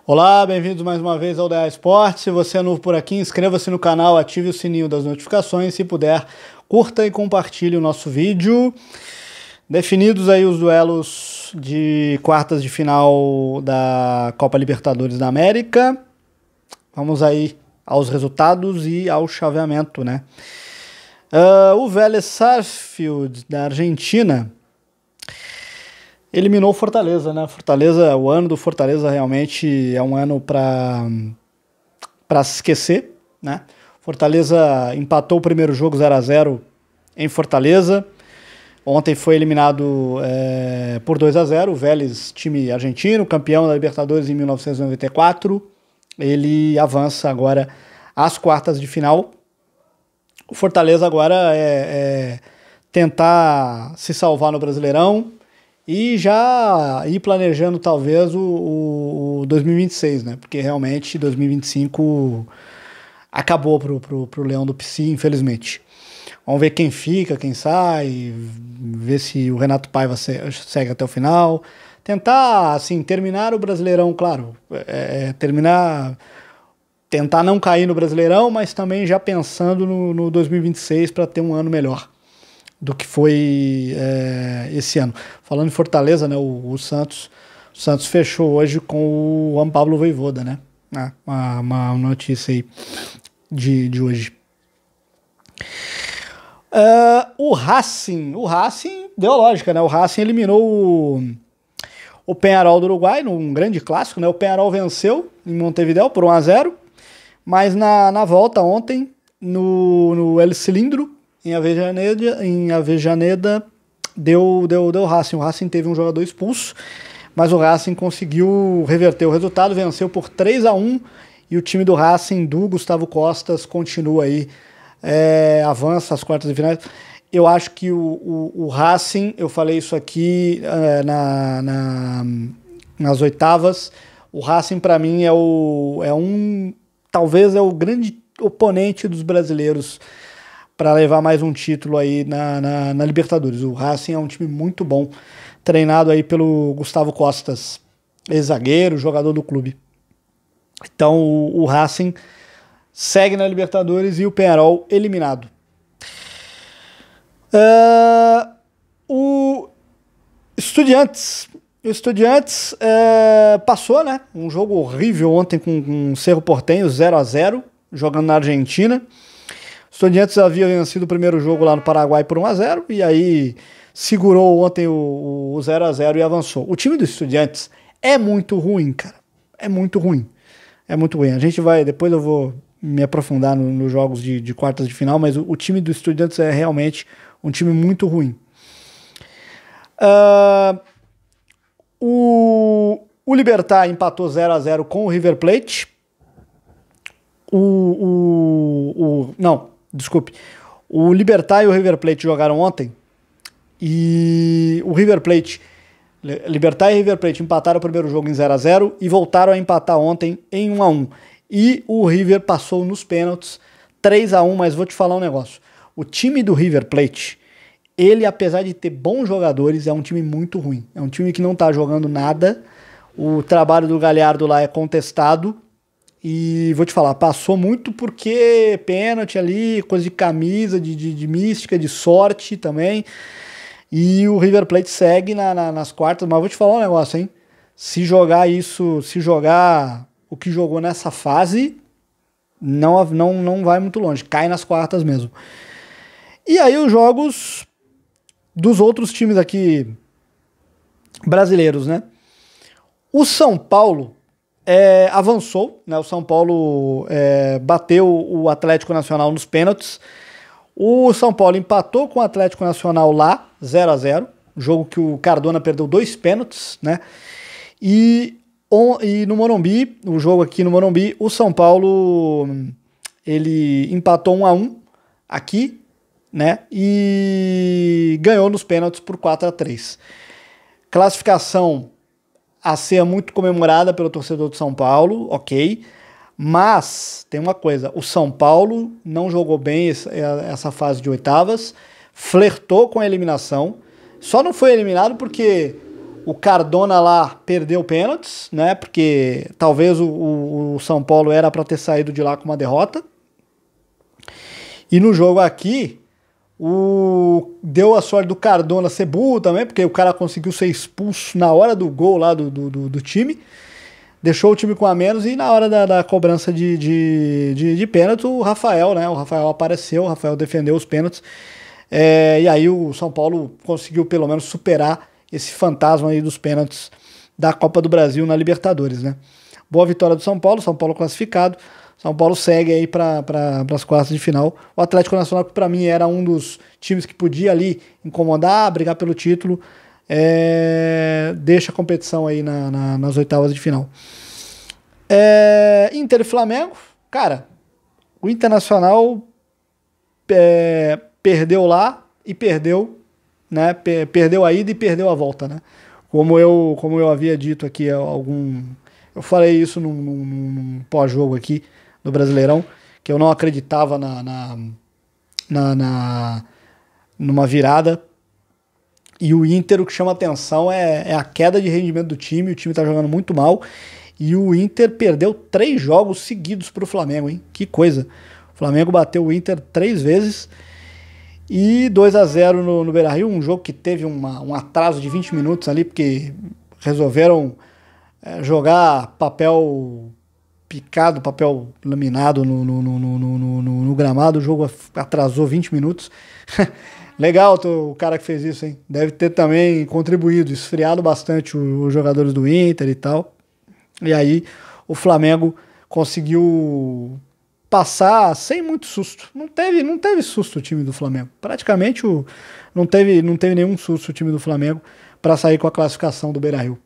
Olá, bem-vindos mais uma vez ao DA Esporte. Se você é novo por aqui, inscreva-se no canal, ative o sininho das notificações. Se puder, curta e compartilhe o nosso vídeo. Definidos aí os duelos de quartas de final da Copa Libertadores da América. Vamos aí aos resultados e ao chaveamento, né? O Vélez Sarsfield, da Argentina, eliminou o Fortaleza, né? Fortaleza, o ano do Fortaleza realmente é um ano para se esquecer, né? Fortaleza empatou o primeiro jogo 0-0 em Fortaleza. Ontem foi eliminado por 2-0. O Vélez, time argentino, campeão da Libertadores em 1994. Ele avança agora às quartas de final. O Fortaleza agora é tentar se salvar no Brasileirão e já ir planejando talvez o 2026, né? Porque realmente 2025 acabou pro Leão do Pici, infelizmente. Vamos ver quem fica, quem sai, ver se o Renato Paiva segue até o final. Tentar, assim, terminar o Brasileirão, claro. Tentar não cair no Brasileirão, mas também já pensando no 2026 para ter um ano melhor do que foi esse ano. Falando em Fortaleza, né, o Santos fechou hoje com o Juan Pablo Vojvoda, né? Uma notícia aí de hoje. O Racing deu lógica, né? O Racing eliminou o Peñarol do Uruguai num grande clássico, né? O Peñarol venceu em Montevidéu por 1-0, mas na volta ontem, no El Cilindro, em Avejaneda, deu Racing. O Racing teve um jogador expulso, mas o Racing conseguiu reverter o resultado, venceu por 3-1, e o time do Racing, do Gustavo Costas, continua aí, avança às quartas de finais. Eu acho que o Racing, eu falei isso aqui nas oitavas, o Racing para mim talvez é o grande oponente dos brasileiros para levar mais um título aí na Libertadores. O Racing é um time muito bom, treinado aí pelo Gustavo Costas, ex-zagueiro, jogador do clube. Então o Racing segue na Libertadores e o Peñarol eliminado. O Estudiantes passou, né? Um jogo horrível ontem com o Cerro Porteño, 0-0, jogando na Argentina. O Estudiantes havia vencido o primeiro jogo lá no Paraguai por 1-0 e aí segurou ontem o 0-0 e avançou. O time do Estudiantes é muito ruim, cara. É muito ruim. A gente vai, depois eu vou me aprofundar nos jogos de quartas de final, mas o time do Estudiantes é realmente um time muito ruim. O Libertad empatou 0-0 com o River Plate. O Libertad e o River Plate jogaram ontem e Libertad e River Plate empataram o primeiro jogo em 0-0 e voltaram a empatar ontem em 1-1. E o River passou nos pênaltis 3-1, mas vou te falar um negócio. O time do River Plate, ele, apesar de ter bons jogadores, é um time muito ruim. É um time que não tá jogando nada. O trabalho do Galhardo lá é contestado. E vou te falar, passou muito porque pênalti ali, coisa de camisa, de mística, de sorte também. E o River Plate segue nas quartas, mas vou te falar um negócio, hein? Se jogar o que jogou nessa fase, não vai muito longe, cai nas quartas mesmo. E aí os jogos dos outros times aqui brasileiros, né? O São Paulo avançou, né? O São Paulo bateu o Atlético Nacional nos pênaltis. O São Paulo empatou com o Atlético Nacional lá, 0-0, jogo que o Cardona perdeu 2 pênaltis, né? E no Morumbi, o jogo aqui no Morumbi, o São Paulo ele empatou 1-1 aqui, né? E ganhou nos pênaltis por 4-3. Classificação a ser muito comemorada pelo torcedor do São Paulo, ok. Mas tem uma coisa, o São Paulo não jogou bem essa fase de oitavas, flertou com a eliminação, só não foi eliminado porque O Cardona lá perdeu pênaltis, né? Porque talvez o São Paulo era para ter saído de lá com uma derrota. E no jogo aqui, deu a sorte do Cardona ser burro também, porque o cara conseguiu ser expulso na hora do gol lá do time. Deixou o time com a menos e na hora da cobrança de pênalti, o Rafael, né? O Rafael apareceu, o Rafael defendeu os pênaltis. E aí o São Paulo conseguiu pelo menos superar esse fantasma aí dos pênaltis da Copa do Brasil na Libertadores, né? Boa vitória do São Paulo classificado. São Paulo segue aí para as quartas de final. O Atlético Nacional, que para mim era um dos times que podia ali incomodar, brigar pelo título, deixa a competição aí nas oitavas de final. Inter e Flamengo, cara, o Internacional perdeu lá e perdeu, né? Perdeu a ida e perdeu a volta, né? Como eu havia dito aqui, eu falei isso num pós-jogo aqui do Brasileirão, que eu não acreditava numa virada. E o Inter, o que chama atenção é a queda de rendimento do time. O time tá jogando muito mal. E o Inter perdeu 3 jogos seguidos pro Flamengo, hein? Que coisa. O Flamengo bateu o Inter 3 vezes. E 2-0 no Beira-Rio, um jogo que teve um atraso de 20 minutos ali, porque resolveram jogar papel picado, papel laminado no gramado. O jogo atrasou 20 minutos. Legal o cara que fez isso, hein? Deve ter também contribuído, esfriado bastante os jogadores do Inter e tal. E aí o Flamengo conseguiu passar sem muito susto. Não teve susto o time do Flamengo. Praticamente não teve nenhum susto o time do Flamengo para sair com a classificação do Beira-Rio.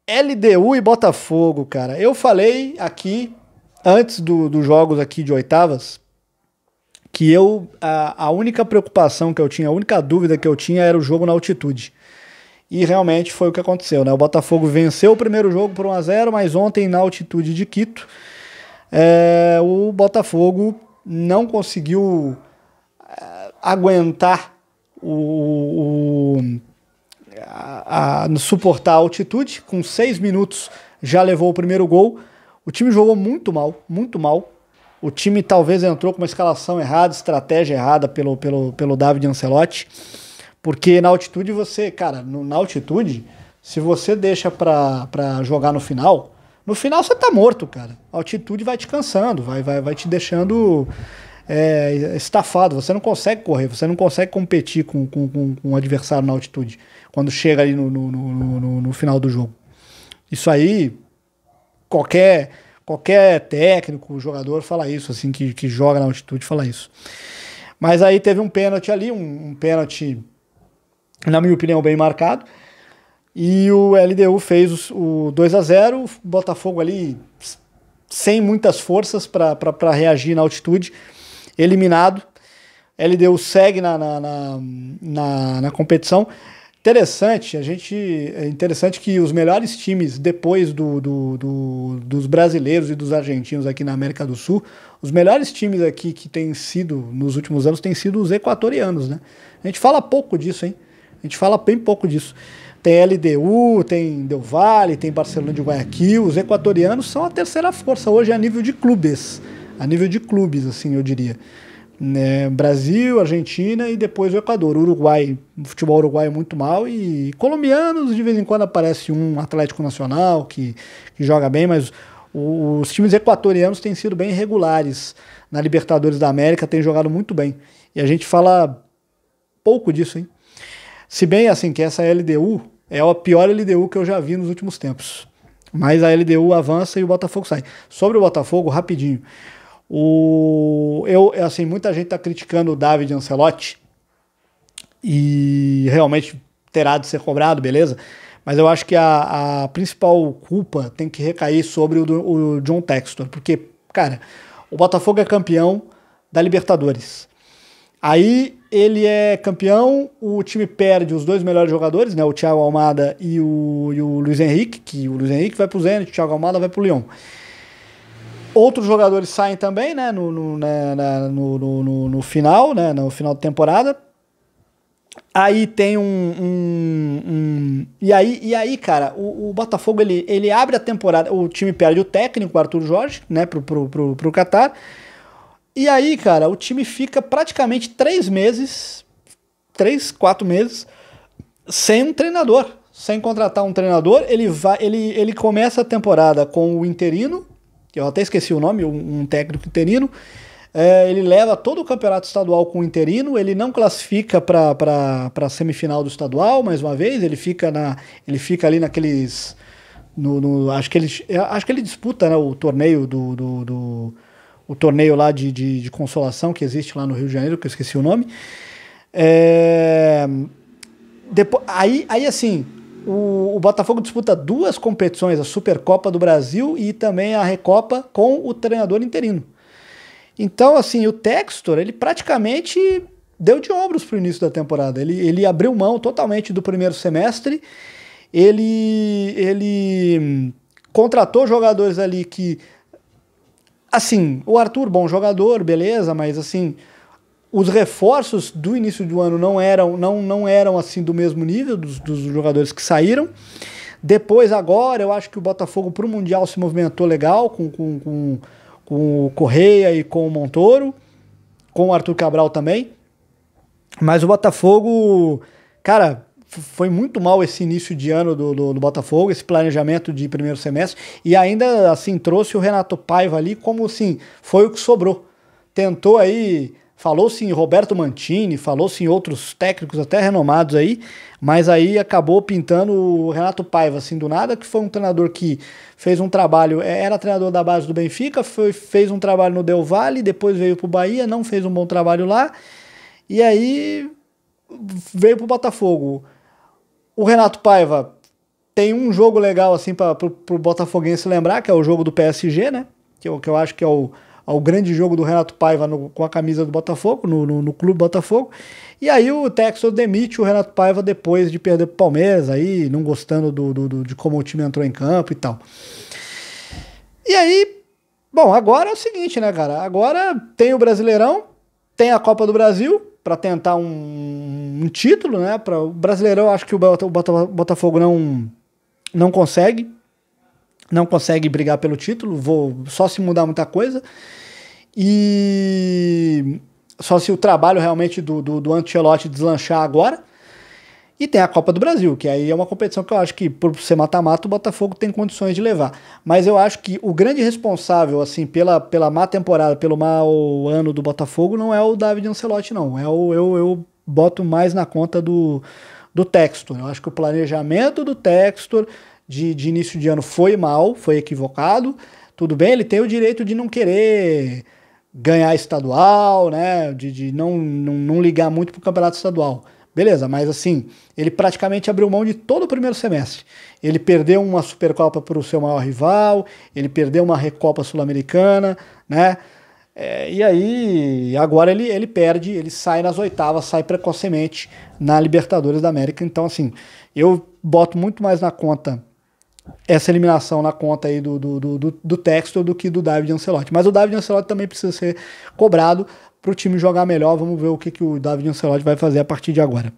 LDU e Botafogo, cara. Eu falei aqui, antes dos jogos aqui de oitavas, que a única preocupação que eu tinha, a única dúvida que eu tinha era o jogo na altitude. E realmente foi o que aconteceu, né? O Botafogo venceu o primeiro jogo por 1-0, mas ontem na altitude de Quito, o Botafogo não conseguiu aguentar suportar a altitude. Com 6 minutos já levou o primeiro gol. O time jogou muito mal, muito mal. O time talvez entrou com uma escalação errada, estratégia errada pelo David Ancelotti, porque na altitude na altitude, se você deixa pra jogar no final você tá morto, cara. A altitude vai te cansando, vai te deixando estafado, você não consegue correr, você não consegue competir com o adversário na altitude, quando chega ali no final do jogo. Isso aí, qualquer técnico, jogador fala isso, assim, que joga na altitude fala isso. Mas aí teve um pênalti ali, um pênalti, na minha opinião, bem marcado, e o LDU fez o 2-0, o Botafogo ali sem muitas forças para reagir na altitude, eliminado. LDU segue na competição. Interessante que os melhores times, depois dos brasileiros e dos argentinos aqui na América do Sul, os melhores times aqui que têm sido, nos últimos anos, têm sido os equatorianos, né? A gente fala pouco disso, hein? A gente fala bem pouco disso. Tem LDU, tem Del Valle, tem Barcelona de Guayaquil. Os equatorianos são a terceira força hoje a nível de clubes. A nível de clubes, assim, eu diria. Brasil, Argentina e depois o Equador. Uruguai, o futebol uruguaio muito mal, e colombianos, de vez em quando aparece um Atlético Nacional que joga bem, mas os times equatorianos têm sido bem regulares na Libertadores da América, têm jogado muito bem. E a gente fala pouco disso, hein? Se bem assim que essa LDU é a pior LDU que eu já vi nos últimos tempos. Mas a LDU avança e o Botafogo sai. Sobre o Botafogo, rapidinho. Muita gente está criticando o David Ancelotti e realmente terá de ser cobrado, beleza? Mas eu acho que a principal culpa tem que recair sobre o John Textor, porque, cara, o Botafogo é campeão da Libertadores. Aí ele é campeão, o time perde os 2 melhores jogadores, né, o Thiago Almada e o Luiz Henrique, que o Luiz Henrique vai pro Zenit, o Thiago Almada vai pro Lyon. Outros jogadores saem também, né, no final, né, no final da temporada. Aí tem e aí, cara, o Botafogo, ele abre a temporada, o time perde o técnico, o Arthur Jorge, né, pro Qatar. E aí, cara, o time fica praticamente 3 meses, 4 meses, sem um treinador, sem contratar um treinador. Ele começa a temporada com o interino, que eu até esqueci o nome, um técnico interino. Ele leva todo o campeonato estadual com o interino, ele não classifica para a semifinal do estadual, mais uma vez, ele fica ali naqueles... acho que ele disputa, né, o torneio o torneio lá de consolação que existe lá no Rio de Janeiro, que eu esqueci o nome. Depois, aí assim, o Botafogo disputa 2 competições, a Supercopa do Brasil e também a Recopa, com o treinador interino. Então, assim, o Textor, ele praticamente deu de ombros pro início da temporada. Ele abriu mão totalmente do primeiro semestre. Ele contratou jogadores ali que... Assim, o Arthur, bom jogador, beleza, mas assim, os reforços do início do ano não eram assim do mesmo nível dos jogadores que saíram. Depois, agora, eu acho que o Botafogo pro Mundial se movimentou legal com o Correia e com o Montoro, com o Arthur Cabral também. Mas o Botafogo, cara, foi muito mal esse início de ano do Botafogo, esse planejamento de primeiro semestre, e ainda assim trouxe o Renato Paiva ali como assim, foi o que sobrou. Tentou aí, falou-se em Roberto Mantini, falou-se em outros técnicos até renomados aí, mas aí acabou pintando o Renato Paiva, assim, do nada, que foi um treinador que fez um trabalho, era treinador da base do Benfica, fez um trabalho no Del Valle, depois veio pro Bahia, não fez um bom trabalho lá, e aí veio pro Botafogo. O Renato Paiva tem um jogo legal assim para o botafoguense lembrar, que é o jogo do PSG, né? Que eu acho que é o grande jogo do Renato Paiva com a camisa do Botafogo, no Clube Botafogo. E aí o Textor demite o Renato Paiva depois de perder pro Palmeiras, aí não gostando de como o time entrou em campo e tal. E aí, bom, agora é o seguinte, né, cara? Agora tem o Brasileirão, tem a Copa do Brasil para tentar um título, né? Para o Brasileirão, acho que o Botafogo não consegue brigar pelo título, só se mudar muita coisa, e só se o trabalho realmente do Ancelotti deslanchar agora. E tem a Copa do Brasil, que aí é uma competição que eu acho que, por ser mata-mata, o Botafogo tem condições de levar. Mas eu acho que o grande responsável, assim, pela má temporada, pelo mau ano do Botafogo, não é o David Ancelotti, não. Eu boto mais na conta do Textor. Eu acho que o planejamento do Textor de início de ano foi mal, foi equivocado. Tudo bem, ele tem o direito de não querer ganhar estadual, né? De não ligar muito pro campeonato estadual. Beleza, mas assim, ele praticamente abriu mão de todo o primeiro semestre. Ele perdeu uma Supercopa para o seu maior rival, ele perdeu uma Recopa Sul-Americana, né? E aí, agora ele perde, ele sai nas oitavas, sai precocemente na Libertadores da América. Então, assim, eu boto muito mais na conta essa eliminação na conta aí do Textor do que do David Ancelotti. Mas o David Ancelotti também precisa ser cobrado para o time jogar melhor. Vamos ver o que o David Ancelotti vai fazer a partir de agora.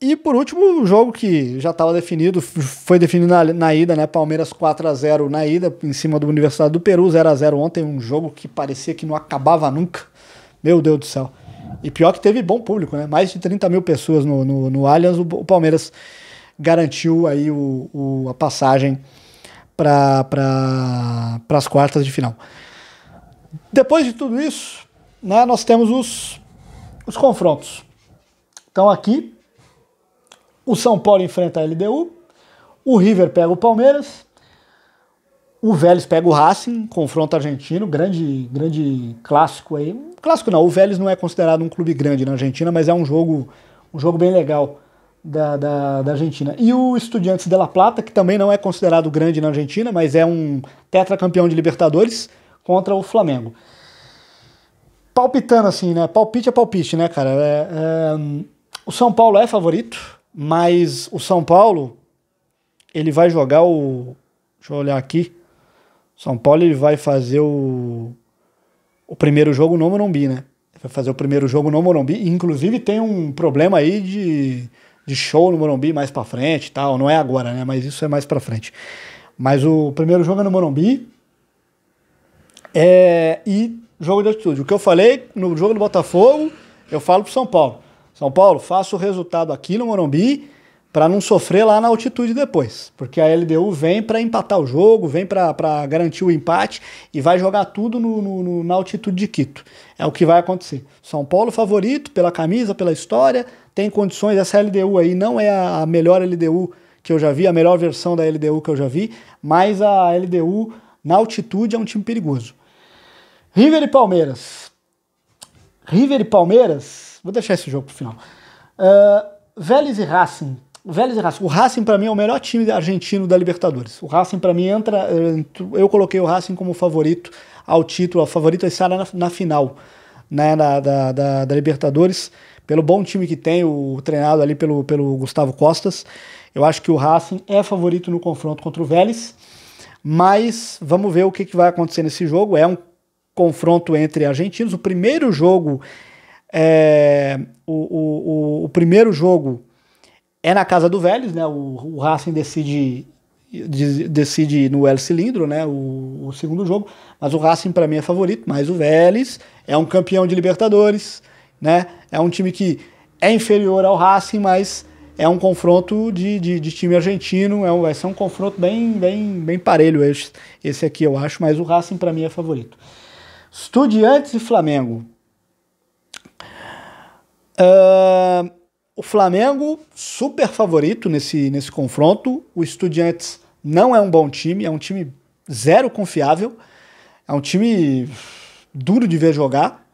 E por último, o jogo que já estava definido, foi definido na ida, né? Palmeiras 4-0 na ida, em cima do Universidade do Peru, 0-0 ontem, um jogo que parecia que não acabava nunca. Meu Deus do céu. E pior que teve bom público, né? Mais de 30 mil pessoas no Allianz. O Palmeiras garantiu aí a passagem para as quartas de final. Depois de tudo isso, né, nós temos os confrontos. Então aqui, o São Paulo enfrenta a LDU, o River pega o Palmeiras, o Vélez pega o Racing, confronto argentino, grande clássico aí. Clássico não, o Vélez não é considerado um clube grande na Argentina, mas é um jogo bem legal da Argentina. E o Estudiantes de La Plata, que também não é considerado grande na Argentina, mas é um tetracampeão de Libertadores, contra o Flamengo. Palpitando assim, né? Palpite é palpite, né, cara? O São Paulo é favorito, mas o São Paulo, ele vai jogar deixa eu olhar aqui. São Paulo, ele vai fazer o primeiro jogo no Morumbi, né? Vai fazer o primeiro jogo no Morumbi. Inclusive tem um problema aí de show no Morumbi mais pra frente e tal. Não é agora, né? Mas isso é mais pra frente. Mas o primeiro jogo é no Morumbi. E jogo de altitude. O que eu falei no jogo do Botafogo, eu falo pro São Paulo. São Paulo, faça o resultado aqui no Morumbi para não sofrer lá na altitude depois. Porque a LDU vem para empatar o jogo, vem para garantir o empate e vai jogar tudo na altitude de Quito. É o que vai acontecer. São Paulo favorito pela camisa, pela história, tem condições. Essa LDU aí não é a melhor LDU que eu já vi, a melhor versão da LDU que eu já vi, mas a LDU na altitude é um time perigoso. River e Palmeiras. River e Palmeiras, vou deixar esse jogo pro final. Vélez e Racing. O Racing para mim é o melhor time argentino da Libertadores. O Racing para mim eu coloquei o Racing como favorito ao título, o favorito a estar na final, né, da Libertadores, pelo bom time que tem, treinado ali pelo Gustavo Costas. Eu acho que o Racing é favorito no confronto contra o Vélez, mas vamos ver o que vai acontecer nesse jogo. É um confronto entre argentinos. O primeiro jogo o primeiro jogo é na casa do Vélez, né? O Racing decide no El Cilindro, né? O segundo jogo, mas o Racing para mim é favorito, mas o Vélez é um campeão de Libertadores, né? É um time que é inferior ao Racing, mas é um confronto de time argentino, vai ser um confronto bem parelho esse aqui, eu acho, mas o Racing para mim é favorito. Estudiantes e Flamengo. O Flamengo super favorito nesse confronto. O Estudiantes não é um bom time, é um time zero confiável, é um time duro de ver jogar,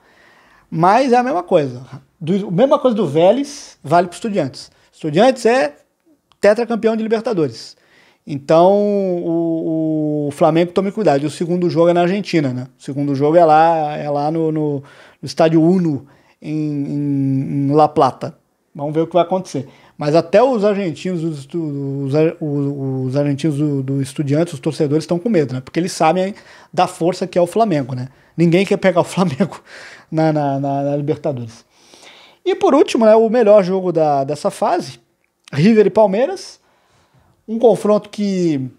mas é a mesma coisa. A mesma coisa do Vélez vale para o Estudiantes. Estudiantes é tetracampeão de Libertadores. Então o Flamengo tome cuidado. E o segundo jogo é na Argentina, né? O segundo jogo é lá no Estádio Uno, em La Plata. Vamos ver o que vai acontecer. Mas até os argentinos, os argentinos do Estudiantes, os torcedores, estão com medo, né? Porque eles sabem da força que é o Flamengo, né? Ninguém quer pegar o Flamengo na Libertadores. E por último, né, o melhor jogo dessa fase, River e Palmeiras. Um confronto que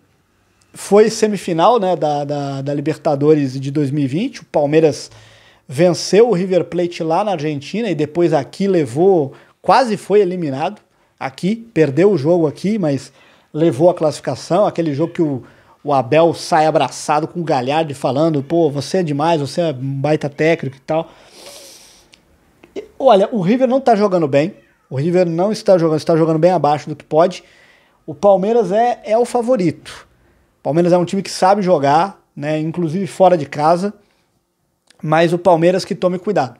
foi semifinal, né, da Libertadores de 2020. O Palmeiras venceu o River Plate lá na Argentina e depois aqui quase foi eliminado. Aqui, perdeu o jogo aqui, mas levou a classificação. Aquele jogo que o Abel sai abraçado com o Galhardo falando: pô, você é demais, você é um baita técnico e tal. Olha, o River não tá jogando bem. O River não está jogando bem abaixo do que pode. O Palmeiras é o favorito. O Palmeiras é um time que sabe jogar, né, inclusive fora de casa. Mas o Palmeiras que tome cuidado.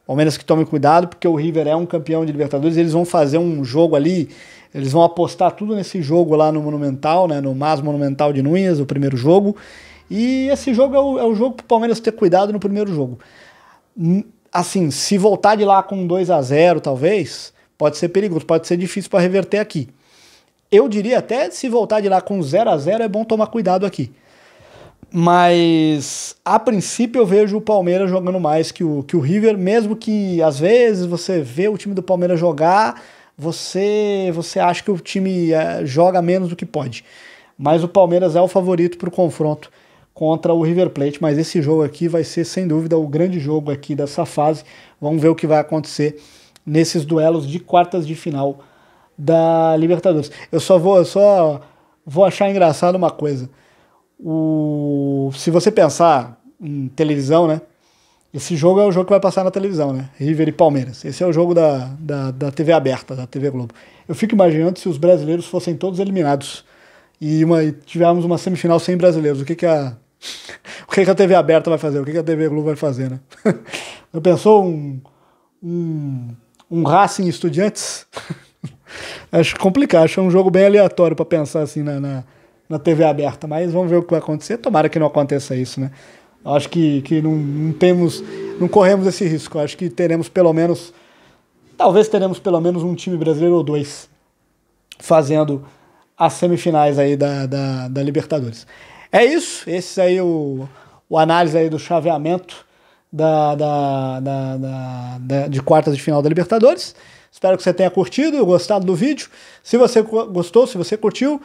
Palmeiras que tome cuidado, porque o River é um campeão de Libertadores. Eles vão fazer um jogo ali, eles vão apostar tudo nesse jogo lá no Monumental, né, no MAS Monumental de Núñez, o primeiro jogo. E esse jogo é o jogo para o Palmeiras ter cuidado no primeiro jogo. Assim, se voltar de lá com 2-0, talvez, pode ser perigoso, pode ser difícil para reverter aqui. Eu diria até, se voltar de lá com 0-0, é bom tomar cuidado aqui. Mas, a princípio, eu vejo o Palmeiras jogando mais que o River, mesmo que, às vezes, você vê o time do Palmeiras jogar, você acha que o time joga menos do que pode. Mas o Palmeiras é o favorito para o confronto contra o River Plate, mas esse jogo aqui vai ser, sem dúvida, o grande jogo aqui dessa fase. Vamos ver o que vai acontecer nesses duelos de quartas de final da Libertadores. Eu só vou achar engraçado uma coisa. Se você pensar em televisão, né? Esse jogo é o jogo que vai passar na televisão, né? River e Palmeiras. Esse é o jogo da TV aberta, da TV Globo. Eu fico imaginando se os brasileiros fossem todos eliminados e tivermos uma semifinal sem brasileiros. O que a TV aberta vai fazer? O que a TV Globo vai fazer, né? Já pensou um Racing Estudiantes? Acho complicado, acho um jogo bem aleatório para pensar assim na TV aberta, mas vamos ver o que vai acontecer. Tomara que não aconteça isso, né? Acho que não corremos esse risco. Acho que talvez teremos pelo menos um time brasileiro ou dois fazendo as semifinais aí da Libertadores. É isso, esse aí o análise aí do chaveamento de quartas de final da Libertadores. Espero que você tenha curtido e gostado do vídeo. Se você gostou, se você curtiu,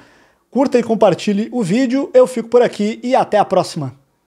curta e compartilhe o vídeo. Eu fico por aqui e até a próxima.